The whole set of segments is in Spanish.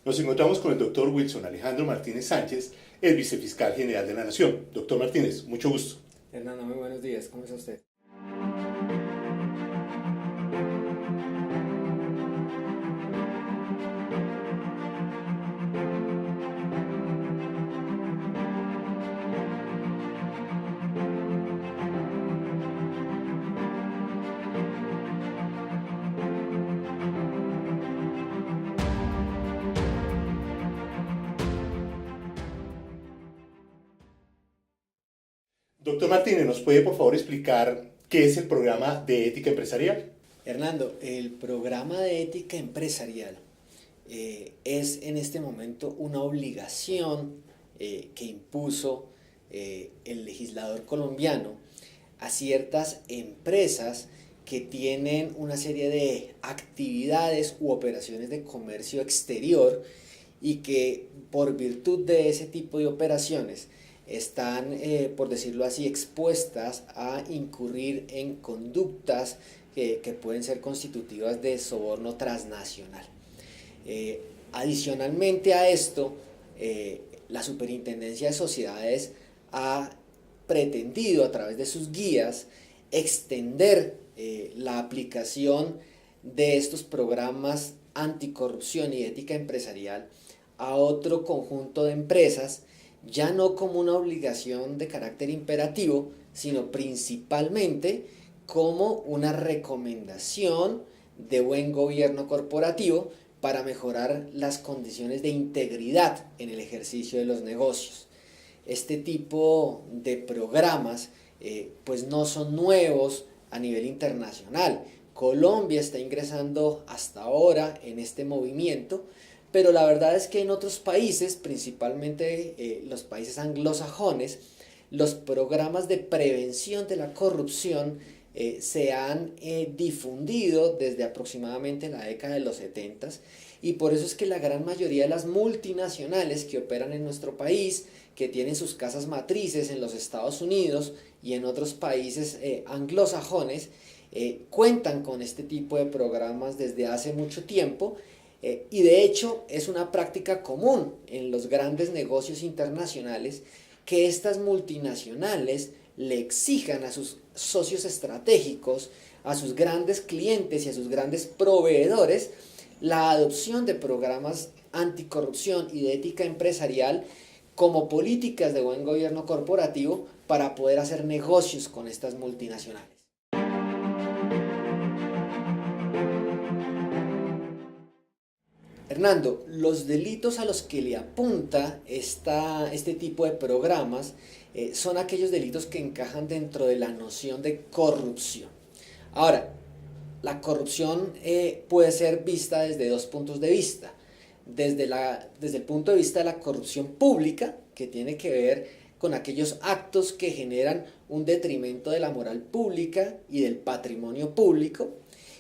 Nos encontramos con el doctor Wilson Alejandro Martínez Sánchez, el vicefiscal general de la Nación. Doctor Martínez, mucho gusto. Hernando, muy buenos días, ¿cómo está usted? Doctor Martínez, ¿nos puede por favor explicar qué es el programa de ética empresarial? Hernando, el programa de ética empresarial es en este momento una obligación que impuso el legislador colombiano a ciertas empresas que tienen una serie de actividades u operaciones de comercio exterior y que por virtud de ese tipo de operaciones están, por decirlo así, expuestas a incurrir en conductas que pueden ser constitutivas de soborno transnacional. Adicionalmente a esto, la Superintendencia de Sociedades ha pretendido a través de sus guías extender la aplicación de estos programas anticorrupción y ética empresarial a otro conjunto de empresas, ya no como una obligación de carácter imperativo, sino principalmente como una recomendación de buen gobierno corporativo para mejorar las condiciones de integridad en el ejercicio de los negocios. Este tipo de programas pues no son nuevos a nivel internacional. Colombia está ingresando hasta ahora en este movimiento, pero la verdad es que en otros países, principalmente los países anglosajones, los programas de prevención de la corrupción se han difundido desde aproximadamente la década de los 70 y por eso es que la gran mayoría de las multinacionales que operan en nuestro país, que tienen sus casas matrices en los Estados Unidos y en otros países anglosajones, cuentan con este tipo de programas desde hace mucho tiempo. Y de hecho es una práctica común en los grandes negocios internacionales que estas multinacionales le exijan a sus socios estratégicos, a sus grandes clientes y a sus grandes proveedores la adopción de programas anticorrupción y de ética empresarial como políticas de buen gobierno corporativo para poder hacer negocios con estas multinacionales. Hernando, los delitos a los que le apunta este tipo de programas son aquellos delitos que encajan dentro de la noción de corrupción. Ahora, la corrupción puede ser vista desde dos puntos de vista. Desde el punto de vista de la corrupción pública, que tiene que ver con aquellos actos que generan un detrimento de la moral pública y del patrimonio público.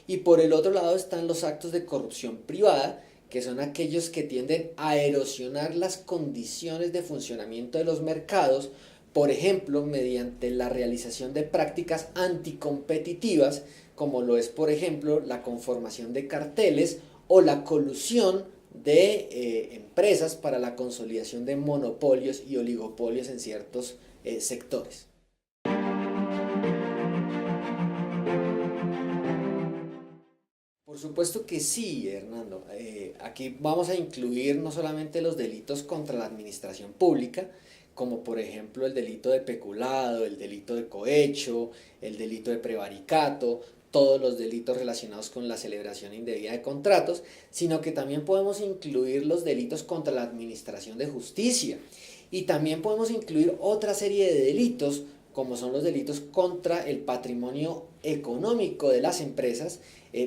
Y por el otro lado están los actos de corrupción privada, que son aquellos que tienden a erosionar las condiciones de funcionamiento de los mercados, por ejemplo, mediante la realización de prácticas anticompetitivas, como lo es, por ejemplo, la conformación de carteles o la colusión de empresas para la consolidación de monopolios y oligopolios en ciertos sectores. Por supuesto que sí, Hernando. Aquí vamos a incluir no solamente los delitos contra la administración pública, como por ejemplo el delito de peculado, el delito de cohecho, el delito de prevaricato, todos los delitos relacionados con la celebración indebida de contratos, sino que también podemos incluir los delitos contra la administración de justicia y también podemos incluir otra serie de delitos como son los delitos contra el patrimonio económico de las empresas,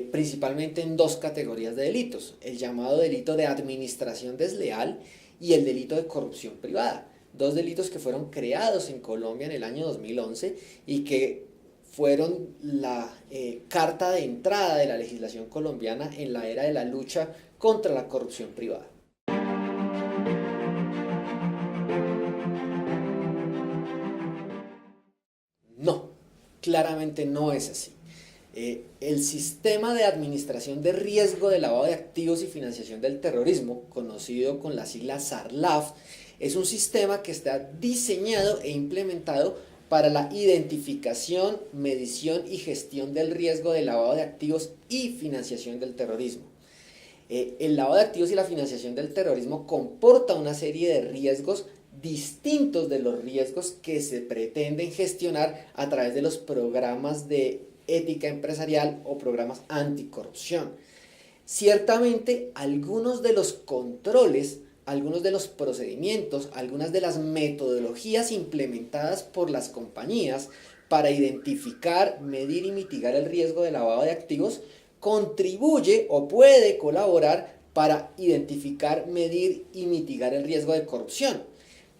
principalmente en dos categorías de delitos, el llamado delito de administración desleal y el delito de corrupción privada, dos delitos que fueron creados en Colombia en el año 2011 y que fueron la carta de entrada de la legislación colombiana en la era de la lucha contra la corrupción privada. No, claramente no es así. El sistema de administración de riesgo de lavado de activos y financiación del terrorismo, conocido con la sigla SARLAF, es un sistema que está diseñado e implementado para la identificación, medición y gestión del riesgo de lavado de activos y financiación del terrorismo. El lavado de activos y la financiación del terrorismo comporta una serie de riesgos distintos de los riesgos que se pretenden gestionar a través de los programas de ética empresarial o programas anticorrupción. Ciertamente, algunos de los controles, algunos de los procedimientos, algunas de las metodologías implementadas por las compañías para identificar, medir y mitigar el riesgo de lavado de activos contribuye o puede colaborar para identificar, medir y mitigar el riesgo de corrupción.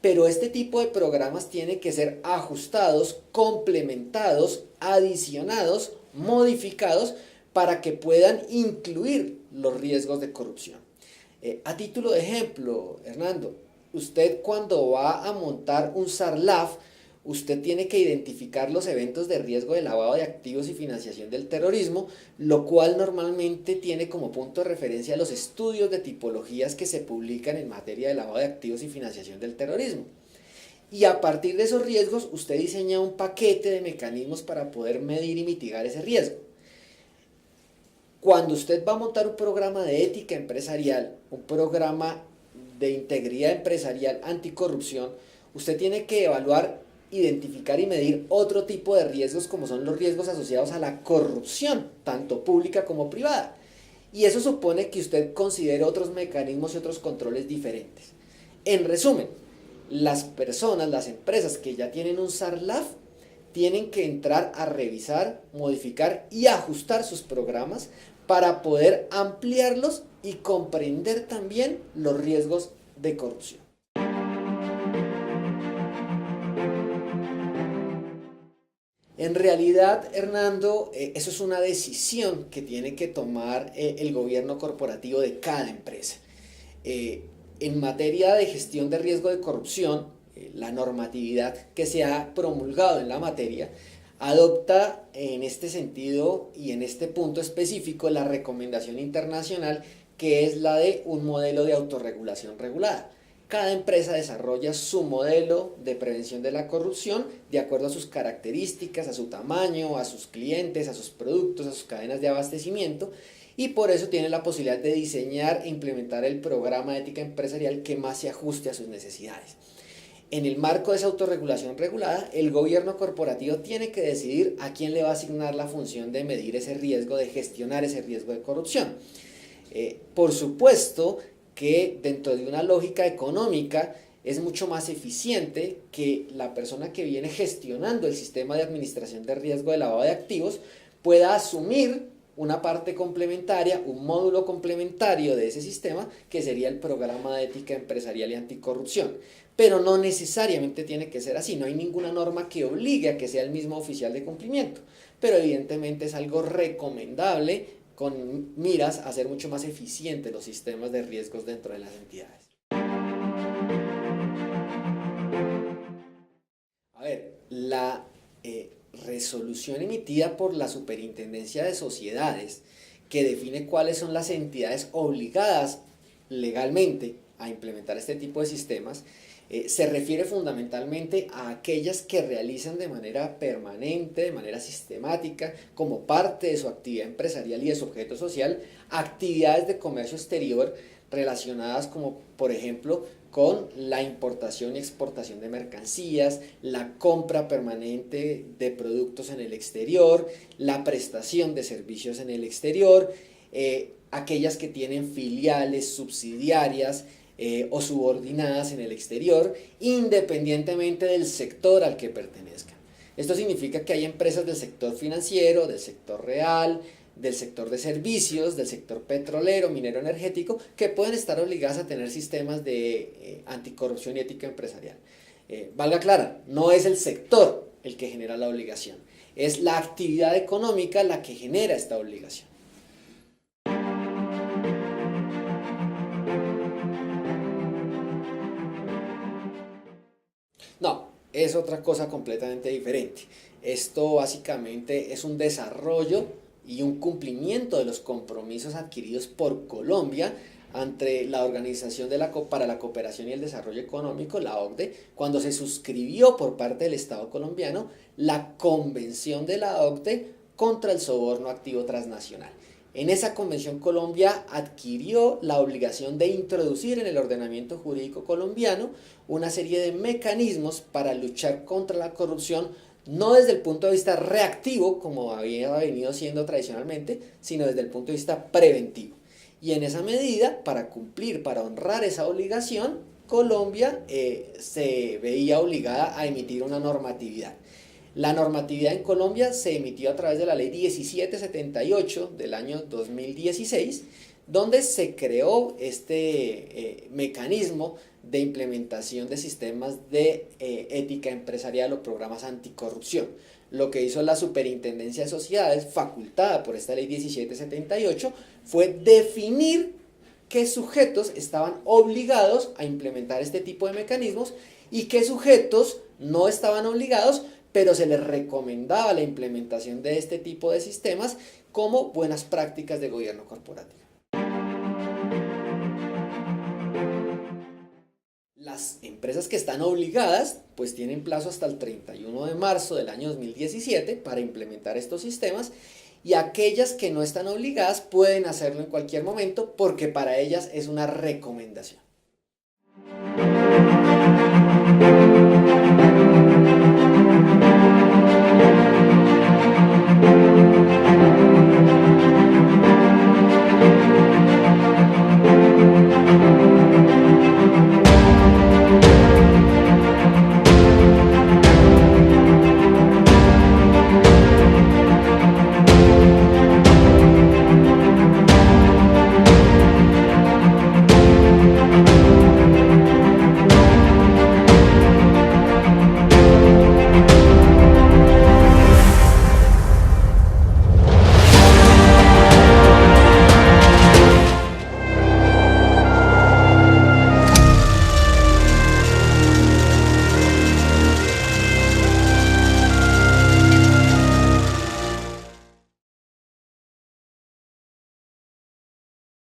Pero este tipo de programas tienen que ser ajustados, complementados, adicionados, modificados para que puedan incluir los riesgos de corrupción. A título de ejemplo, Hernando, usted cuando va a montar un SARLAF, usted tiene que identificar los eventos de riesgo de lavado de activos y financiación del terrorismo, lo cual normalmente tiene como punto de referencia los estudios de tipologías que se publican en materia de lavado de activos y financiación del terrorismo. Y a partir de esos riesgos, usted diseña un paquete de mecanismos para poder medir y mitigar ese riesgo. Cuando usted va a montar un programa de ética empresarial, un programa de integridad empresarial anticorrupción, usted tiene que evaluar, identificar y medir otro tipo de riesgos como son los riesgos asociados a la corrupción, tanto pública como privada. Y eso supone que usted considere otros mecanismos y otros controles diferentes. En resumen, las personas, las empresas que ya tienen un SARLAF tienen que entrar a revisar, modificar y ajustar sus programas para poder ampliarlos y comprender también los riesgos de corrupción. En realidad, Hernando, eso es una decisión que tiene que tomar el gobierno corporativo de cada empresa. En materia de gestión de riesgo de corrupción, la normatividad que se ha promulgado en la materia adopta en este sentido y en este punto específico la recomendación internacional que es la de un modelo de autorregulación regulada. Cada empresa desarrolla su modelo de prevención de la corrupción de acuerdo a sus características, a su tamaño, a sus clientes, a sus productos, a sus cadenas de abastecimiento y por eso tiene la posibilidad de diseñar e implementar el programa de ética empresarial que más se ajuste a sus necesidades. En el marco de esa autorregulación regulada, el gobierno corporativo tiene que decidir a quién le va a asignar la función de medir ese riesgo, de gestionar ese riesgo de corrupción. Por supuesto que dentro de una lógica económica es mucho más eficiente que la persona que viene gestionando el sistema de administración de riesgo de lavado de activos pueda asumir una parte complementaria, un módulo complementario de ese sistema que sería el programa de ética empresarial y anticorrupción. Pero no necesariamente tiene que ser así, no hay ninguna norma que obligue a que sea el mismo oficial de cumplimiento, pero evidentemente es algo recomendable con miras a hacer mucho más eficientes los sistemas de riesgos dentro de las entidades. A ver, la resolución emitida por la Superintendencia de Sociedades que define cuáles son las entidades obligadas legalmente a implementar este tipo de sistemas se refiere fundamentalmente a aquellas que realizan de manera permanente, de manera sistemática, como parte de su actividad empresarial y de su objeto social, actividades de comercio exterior relacionadas como, por ejemplo, con la importación y exportación de mercancías, la compra permanente de productos en el exterior, la prestación de servicios en el exterior, aquellas que tienen filiales subsidiarias, o subordinadas en el exterior, independientemente del sector al que pertenezcan. Esto significa que hay empresas del sector financiero, del sector real, del sector de servicios, del sector petrolero, minero energético, que pueden estar obligadas a tener sistemas de anticorrupción y ética empresarial. Valga aclarar, no es el sector el que genera la obligación, es la actividad económica la que genera esta obligación. No, es otra cosa completamente diferente. Esto básicamente es un desarrollo y un cumplimiento de los compromisos adquiridos por Colombia ante la Organización para la Cooperación y el Desarrollo Económico, la OCDE, cuando se suscribió por parte del Estado colombiano la Convención de la OCDE contra el soborno activo transnacional. En esa convención Colombia adquirió la obligación de introducir en el ordenamiento jurídico colombiano una serie de mecanismos para luchar contra la corrupción, no desde el punto de vista reactivo, como había venido siendo tradicionalmente, sino desde el punto de vista preventivo. Y en esa medida, para cumplir, para honrar esa obligación, Colombia se veía obligada a emitir una normatividad. La normatividad en Colombia se emitió a través de la ley 1778 del año 2016, donde se creó este mecanismo de implementación de sistemas de ética empresarial o programas anticorrupción. Lo que hizo la Superintendencia de Sociedades, facultada por esta ley 1778, fue definir qué sujetos estaban obligados a implementar este tipo de mecanismos y qué sujetos no estaban obligados, pero se les recomendaba la implementación de este tipo de sistemas como buenas prácticas de gobierno corporativo. Las empresas que están obligadas pues tienen plazo hasta el 31 de marzo del año 2017 para implementar estos sistemas, y aquellas que no están obligadas pueden hacerlo en cualquier momento porque para ellas es una recomendación.